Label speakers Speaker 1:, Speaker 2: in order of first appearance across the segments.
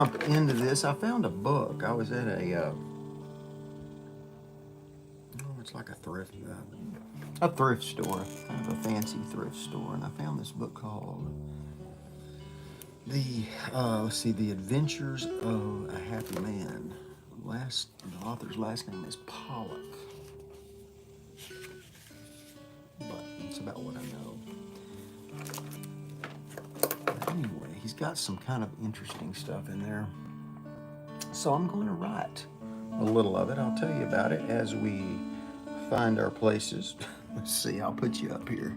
Speaker 1: Jump into this. I found a book. I was at a it's like a thrift store, kind of a fancy thrift store, and I found this book called The Adventures of a Happy Man. The author's last name is Pollock, but it's about what I know. Anyway, he's got some kind of interesting stuff in there. So I'm going to write a little of it. I'll tell you about it as we find our places. Let's see, I'll put you up here.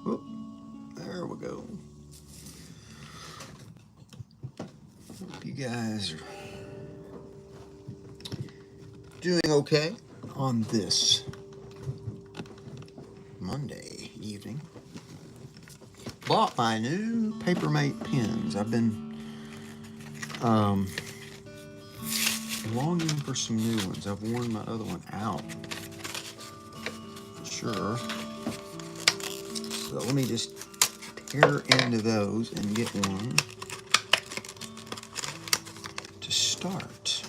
Speaker 1: Whoop, there we go. Hope you guys are doing okay on this Monday evening. Bought my new Papermate pens. I've been longing for some new ones. I've worn my other one out. Sure. So let me just tear into those and get one to start.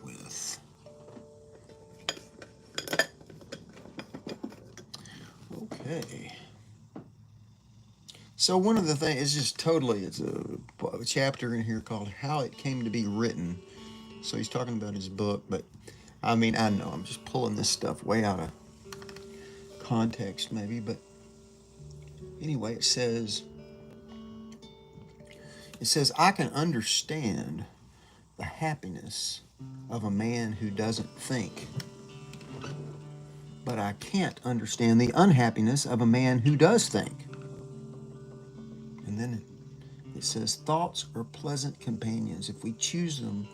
Speaker 1: With. Okay. So one of the things is just totally, it's a chapter in here called How It Came to Be Written. So he's talking about his book, but I mean, I know I'm just pulling this stuff way out of context maybe, but anyway, it says, I can understand the happiness of a man who doesn't think, but I can't understand the unhappiness of a man who does think. And then it says, thoughts are pleasant companions if we choose them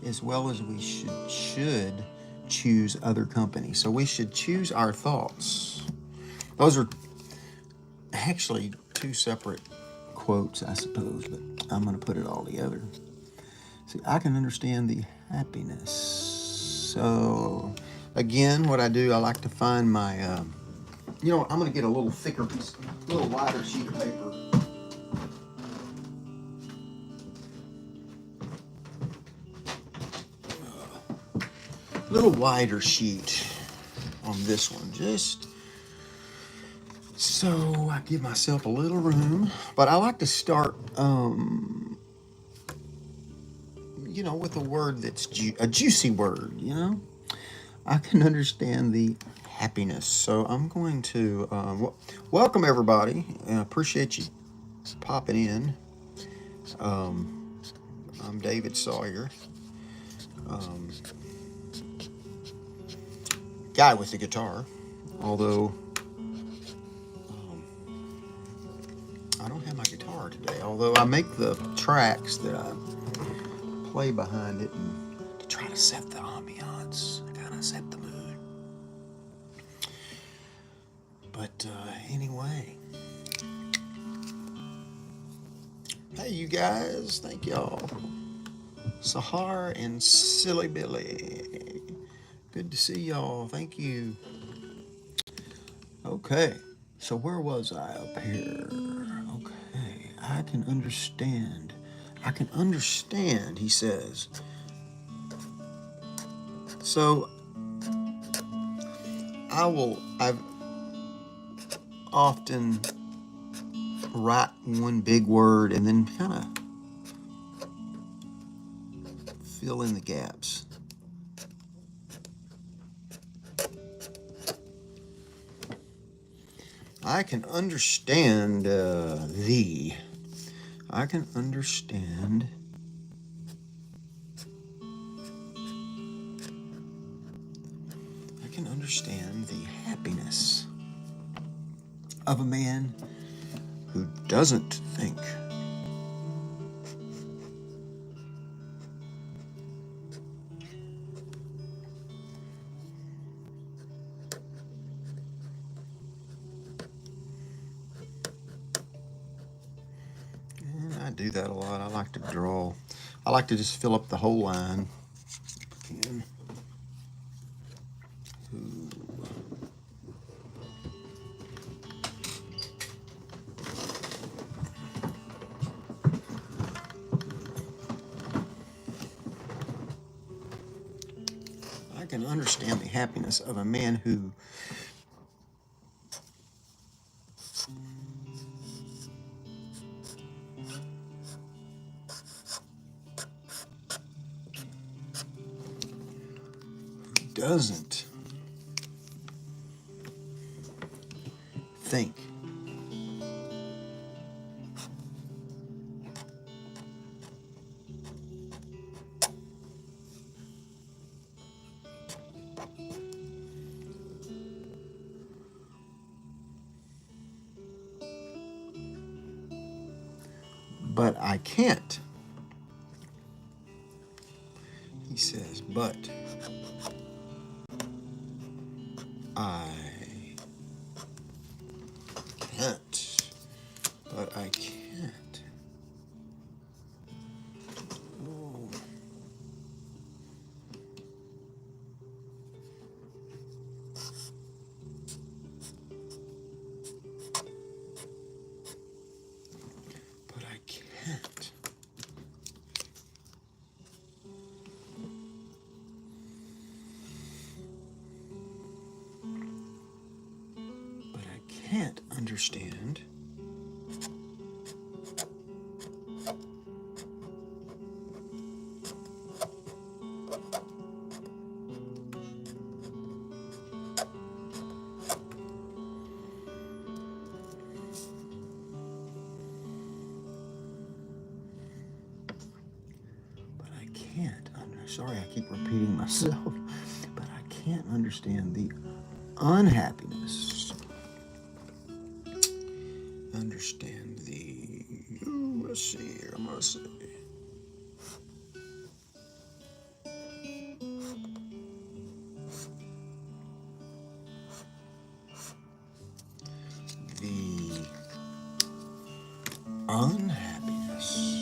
Speaker 1: as well as we should choose other company. So we should choose our thoughts. Those are actually two separate quotes, I suppose, but I'm going to put it all together. See, I can understand the happiness. So, again, what I do, I like to find my, I'm going to get a little thicker piece, a little wider sheet of paper. A little wider sheet on this one, just so I give myself a little room. But I like to start, with a word that's a juicy word, I can understand the happiness. So I'm going to welcome everybody. I appreciate you popping in. I'm David Sawyer. Guy with the guitar, although I don't have my guitar today, although I make the tracks that I play behind it and to try to set the ambiance, kind of set the mood. But anyway, hey you guys, thank y'all. Sahar and Silly Billy, good to see y'all, thank you. Okay, so where was I up here? Okay, I can understand, he says. So I've often write one big word and then kind of fill in the gaps. I can understand I can understand the happiness of a man who doesn't think. And I do that a lot. I like to draw. I like to just fill up the whole line. And can understand the happiness of a man who doesn't think. But I can't. He says, but I can't. But I can't. Oh. But I can't. But I can't understand sorry, I keep repeating myself, but I can't understand the unhappiness. Understand the, let's see here, I'm going to say, the unhappiness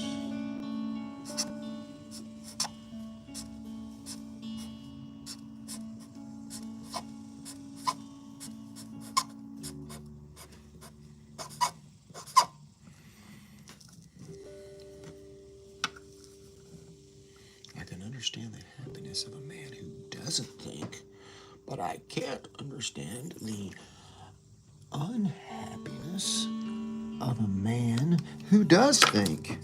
Speaker 1: understand the happiness of a man who doesn't think, but I can't understand the unhappiness of a man who does think.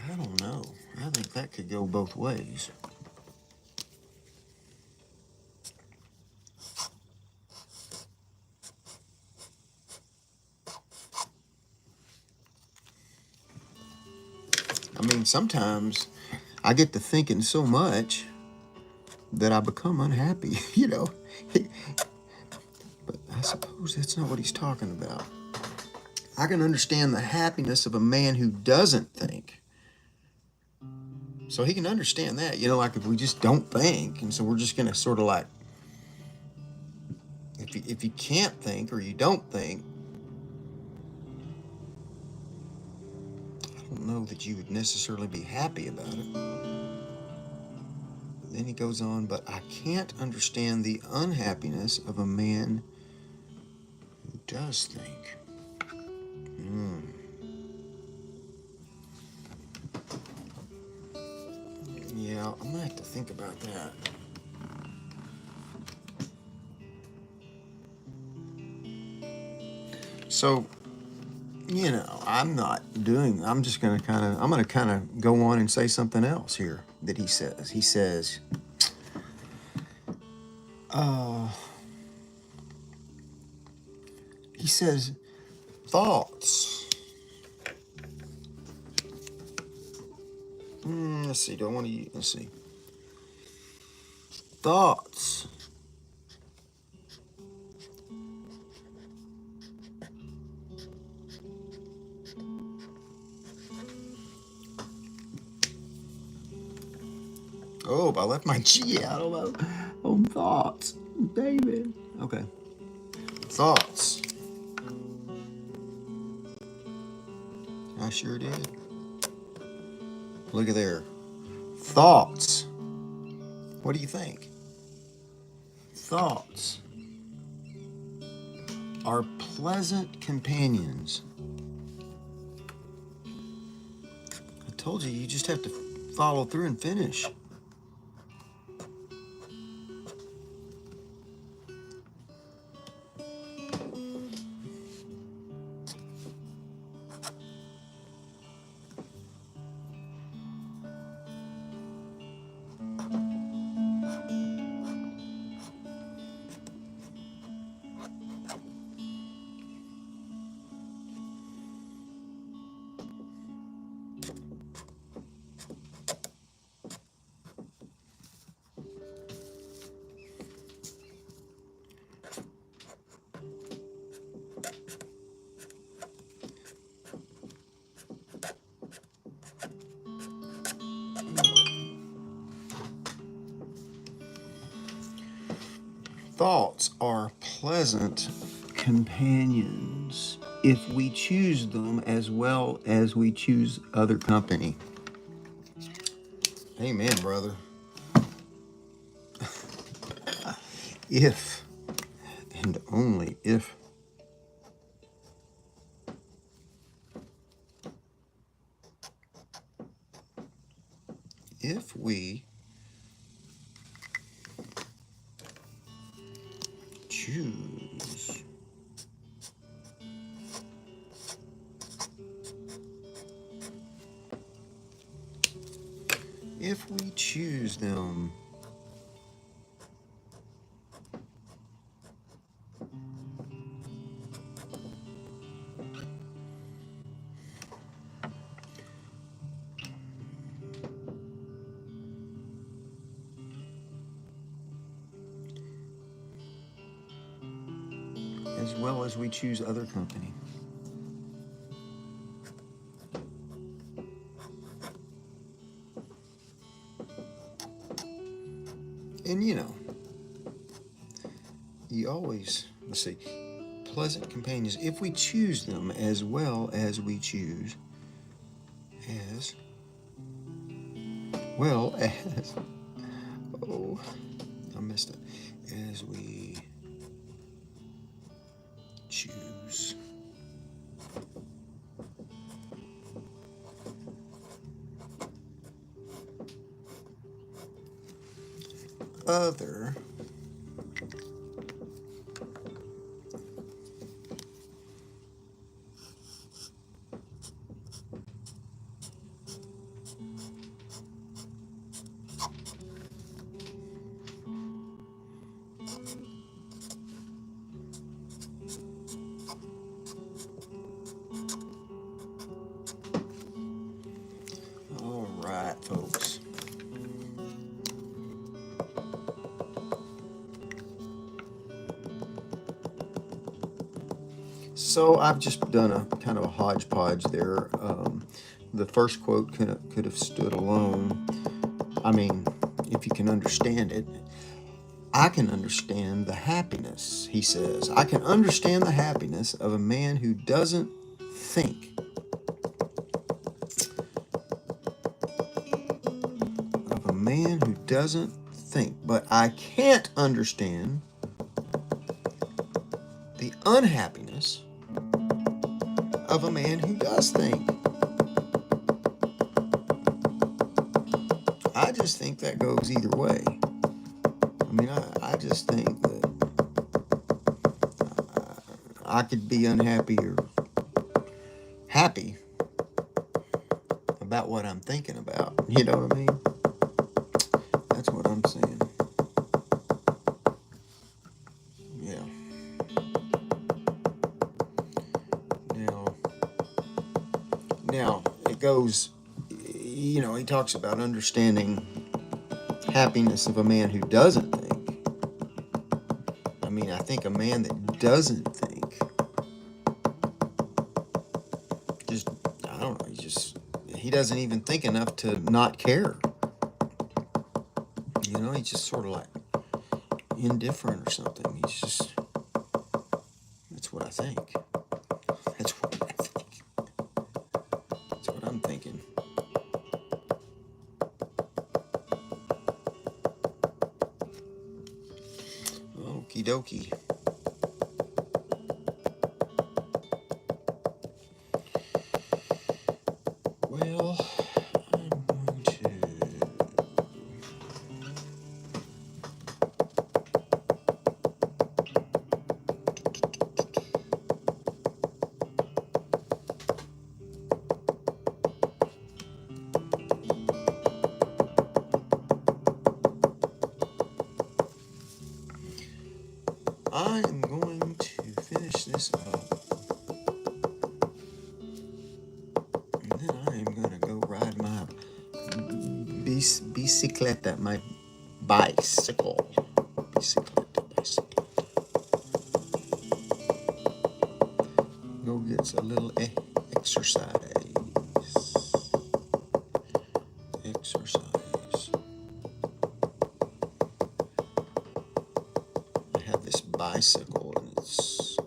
Speaker 1: I don't know. I think that could go both ways. I mean, sometimes I get to thinking so much that I become unhappy, you know. But I suppose that's not what he's talking about. I can understand the happiness of a man who doesn't think. So he can understand that, you know, like if we just don't think, and so we're just going to sort of like, if you can't think or you don't think, I don't know that you would necessarily be happy about it. But then he goes on, but I can't understand the unhappiness of a man who does think. Yeah, I'm gonna have to think about that. So, you know, I'm just gonna kind of go on and say something else here that he says. He says, thoughts. Let's see, do I want to, let's see. Thoughts. Oh, I left my G out on thoughts. David. Okay. Thoughts. I sure did. Look at there. Thoughts What do you think? Thoughts are pleasant companions. I told you, you just have to follow through and finish. Thoughts are pleasant companions if we choose them as well as we choose other company. Amen, brother. If and only if we choose them as well as we choose other company. And you know, you always, let's see, pleasant companions if we choose them as well as we choose oh, I messed up, as we choose other All right, folks. So I've just done a kind of a hodgepodge there. The first quote could have stood alone. I mean, if you can understand it, I can understand the happiness, he says. I can understand the happiness of a man who doesn't think. Of a man who doesn't think. But I can't understand the unhappiness of a man who does think. I just think that goes either way. I mean, I just think that I could be unhappy or happy about what I'm thinking about. You know what I mean? That's what I'm saying. Yeah. Now, it goes, you know, he talks about understanding happiness of a man who doesn't think. I mean, I think a man that doesn't think, just, I don't know, he doesn't even think enough to not care. You know, he's just sort of like indifferent or something. That's what I think. That's what I'm thinking. dokie. Well, I'm going to... I am going to finish this up, and then I am going to go ride my bicicleta, my bicycle. Bicicleta, bicycle. Go get a little exercise. Exercise. I have this bicycle, and it's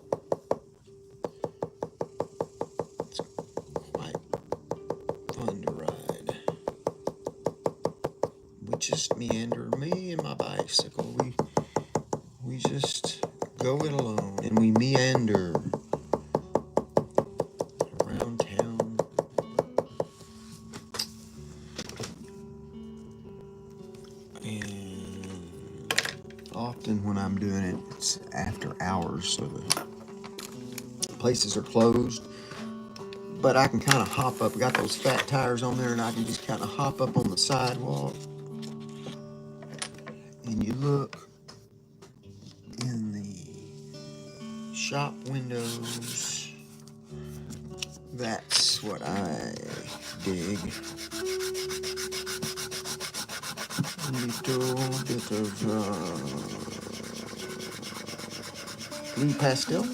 Speaker 1: quite fun to ride. We just meander, me and my bicycle. We just go it alone, and we meander around town. And often when I'm doing it, it's after hours, so the places are closed. But I can kind of hop up. I got those fat tires on there, and I can just kind of hop up on the sidewalk. And you look in the shop windows. That's what I dig. A little bit of blue pastel.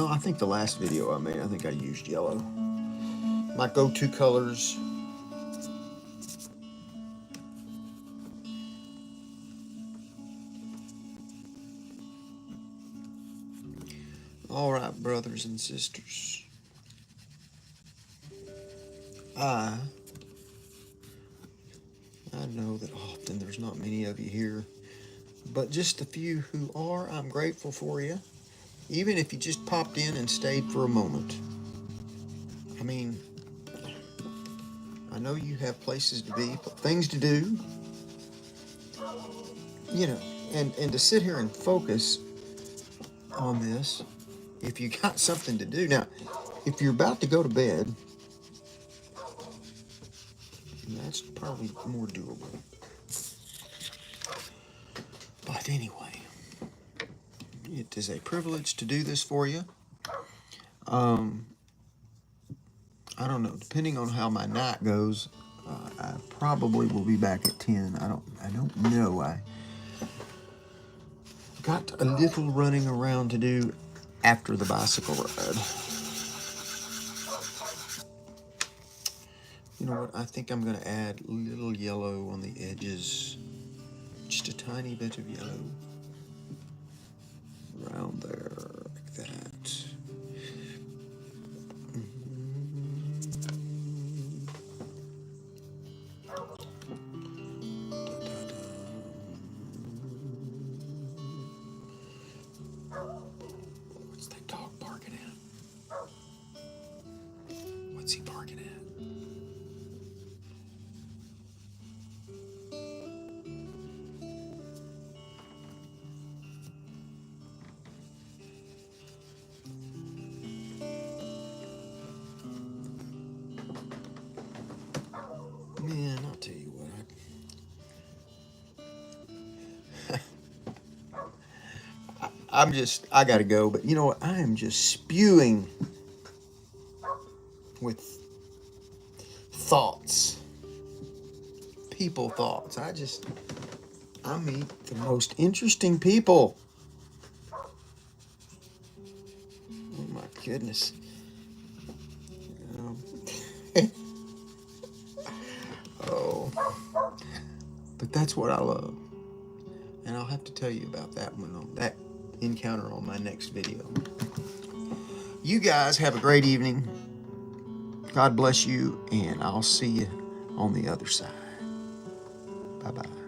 Speaker 1: I think the last video I made, I think I used yellow. My go-to colors. All right, brothers and sisters. I know that often there's not many of you here, but just a few who are, I'm grateful for you. Even if you just popped in and stayed for a moment. I mean, I know you have places to be, things to do, you know, and to sit here and focus on this, if you got something to do. Now, if you're about to go to bed, that's probably more doable. But anyway, it is a privilege to do this for you. I don't know, depending on how my night goes, I probably will be back at 10. I don't know. I got a little running around to do after the bicycle ride. You know what? I think I'm going to add a little yellow on the edges. Just a tiny bit of yellow. Around there, like that. What's that dog barking at? What's he barking at? Man, I'll tell you what, I gotta go, but you know what? I am just spewing with thoughts, people thoughts. I meet the most interesting people. Oh my goodness. Oh, but that's what I love. And I'll have to tell you about that one, on that encounter on my next video. You guys have a great evening. God bless you, and I'll see you on the other side. Bye-bye.